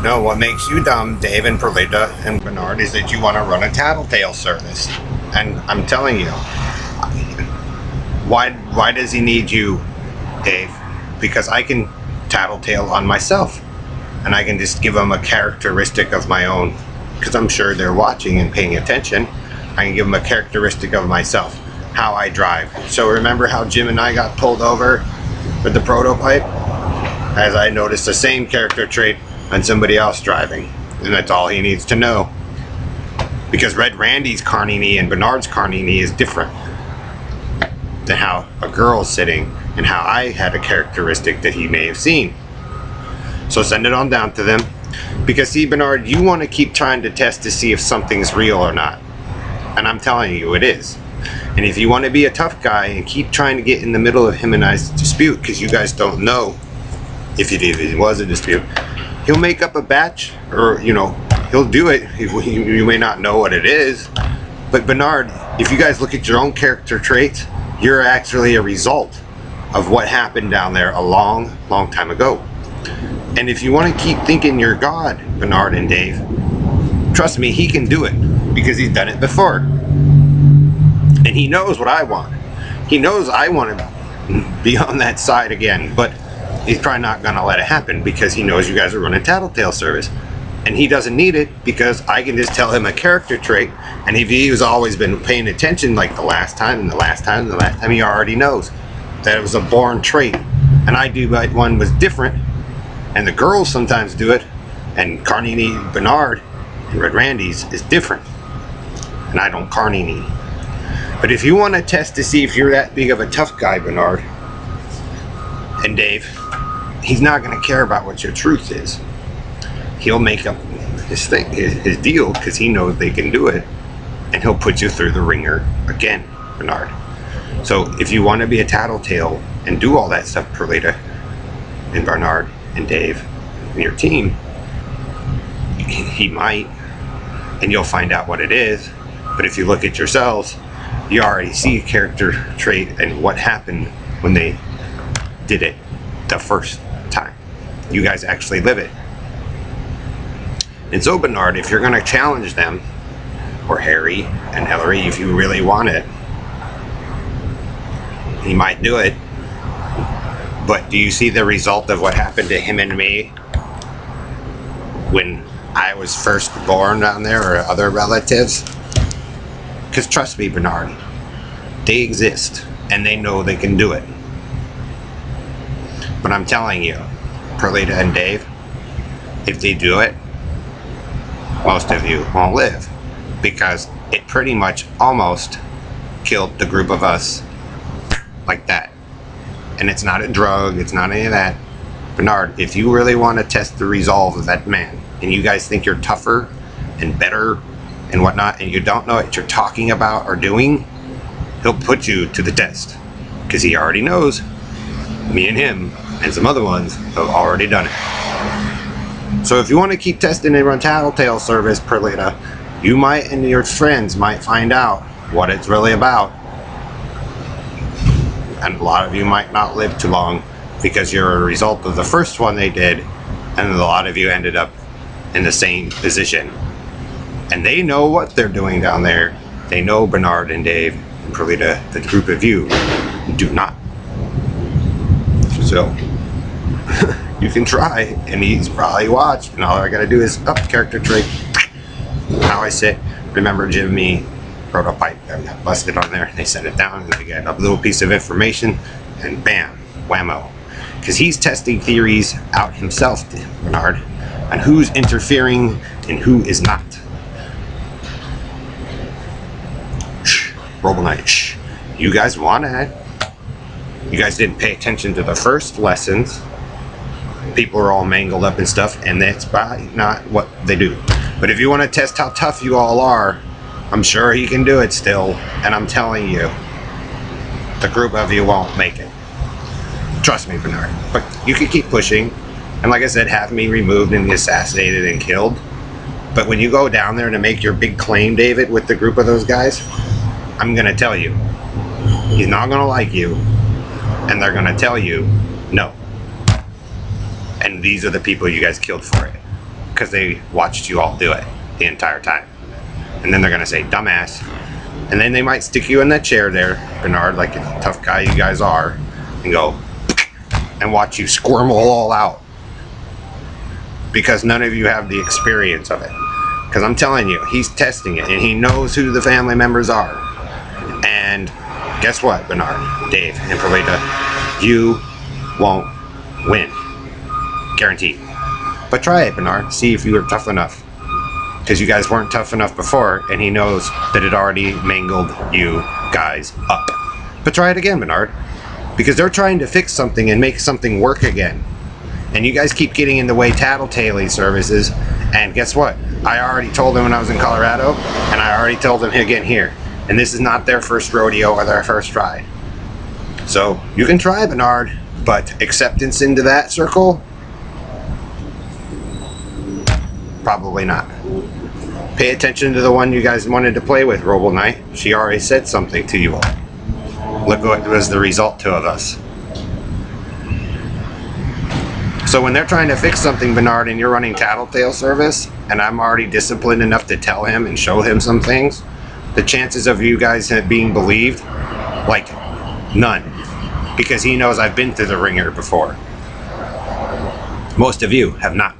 No, what makes you dumb, Dave and Perlita and Bernard, is that you want to run a tattletale service. And I'm telling you, why does he need you, Dave? Because I can tattletale on myself. And I can just give them a characteristic of my own. Because I'm sure they're watching and paying attention. I can give them a characteristic of myself. How I drive. So remember how Jim and I got pulled over with the prototype? As I noticed the same character trait on somebody else driving. And that's all he needs to know. Because Red Randy's carny knee and Bernard's carny knee is different than how a girl's sitting and how I had a characteristic that he may have seen. So send it on down to them. Because see, Bernard, you want to keep trying to test to see if something's real or not. And I'm telling you, it is. And if you want to be a tough guy and keep trying to get in the middle of him and I's dispute, because you guys don't know if it was a dispute, he'll make up a batch, or he'll do it. You may not know what it is, but Bernard, if you guys look at your own character traits, you're actually a result of what happened down there a long time ago. And if you want to keep thinking you're God, Bernard and Dave, trust me, he can do it because he's done it before. And he knows what I want. He knows I want to be on that side again, but he's probably not going to let it happen because he knows you guys are running tattletale service. And he doesn't need it because I can just tell him a character trait, and if he's always been paying attention like the last time, he already knows that it was a born trait. And I do, but one was different, and the girls sometimes do it, and Carnini Bernard and Red Randy's is different, and I don't Carnini. But if you want to test to see if you're that big of a tough guy, Bernard and Dave, he's not going to care about what your truth is. He'll make up his thing, his deal, because he knows they can do it, and he'll put you through the ringer again, Bernard. So if you want to be a tattletale and do all that stuff, Perlita and Bernard and Dave and your team, he might, and you'll find out what it is. But if you look at yourselves, you already see a character trait and what happened when they did it the first time. You guys actually live it. And so, Bernard, if you're going to challenge them, or Harry and Hillary, if you really want it, he might do it. But do you see the result of what happened to him and me when I was first born down there, or other relatives? Because trust me, Bernard, they exist and they know they can do it. But I'm telling you, Perlita and Dave, if they do it, most of you won't live, because it pretty much almost killed the group of us like that. And it's not a drug, it's not any of that. Bernard, if you really want to test the resolve of that man, and you guys think you're tougher and better and whatnot, and you don't know what you're talking about or doing, he'll put you to the test. Because he already knows me and him and some other ones have already done it. So if you want to keep testing and run tattletale service, Perlita, you might and your friends might find out what it's really about. And a lot of you might not live too long because you're a result of the first one they did, and a lot of you ended up in the same position. And they know what they're doing down there. They know Bernard and Dave and Perlita, the group of you, do not. So you can try, and he's probably watched, and all I gotta do is up character trait, how I sit. Remember Jimmy prototype, busted on there. They set it down and they get a little piece of information, and bam, whammo. Because he's testing theories out himself, Bernard, on who's interfering and who is not. Shh, Robo Knight, shh. You guys want it. You guys didn't pay attention to the first lessons. People are all mangled up and stuff, and that's probably not what they do. But if you want to test how tough you all are, I'm sure he can do it still. And I'm telling you, the group of you won't make it. Trust me, Bernard. But you can keep pushing. And like I said, have me removed and assassinated and killed. But when you go down there to make your big claim, David, with the group of those guys, I'm going to tell you, he's not going to like you. And they're going to tell you, no. And these are the people you guys killed for it. because they watched you all do it the entire time. And then they're going to say, dumbass. And then they might stick you in that chair there, Bernard, like a tough guy you guys are, and go, and watch you squirm all out. Because none of you have the experience of it. Because I'm telling you, he's testing it, and he knows who the family members are. And guess what, Bernard, Dave, and Perlita, you won't win. Guaranteed. But try it, Bernard. See if you are tough enough. Because you guys weren't tough enough before, and he knows that it already mangled you guys up. But try it again, Bernard. Because they're trying to fix something and make something work again. And you guys keep getting in the way tattletale services. And guess what? I already told them when I was in Colorado, and I already told them again here. And this is not their first rodeo or their first ride. So you can try, Bernard, but acceptance into that circle? Probably not. Pay attention to the one you guys wanted to play with, Robo Knight. She already said something to you all. Look what was the result to of us. So when they're trying to fix something, Bernard, and you're running tattletale service, and I'm already disciplined enough to tell him and show him some things, the chances of you guys being believed, like, none. Because he knows I've been through the ringer before. Most of you have not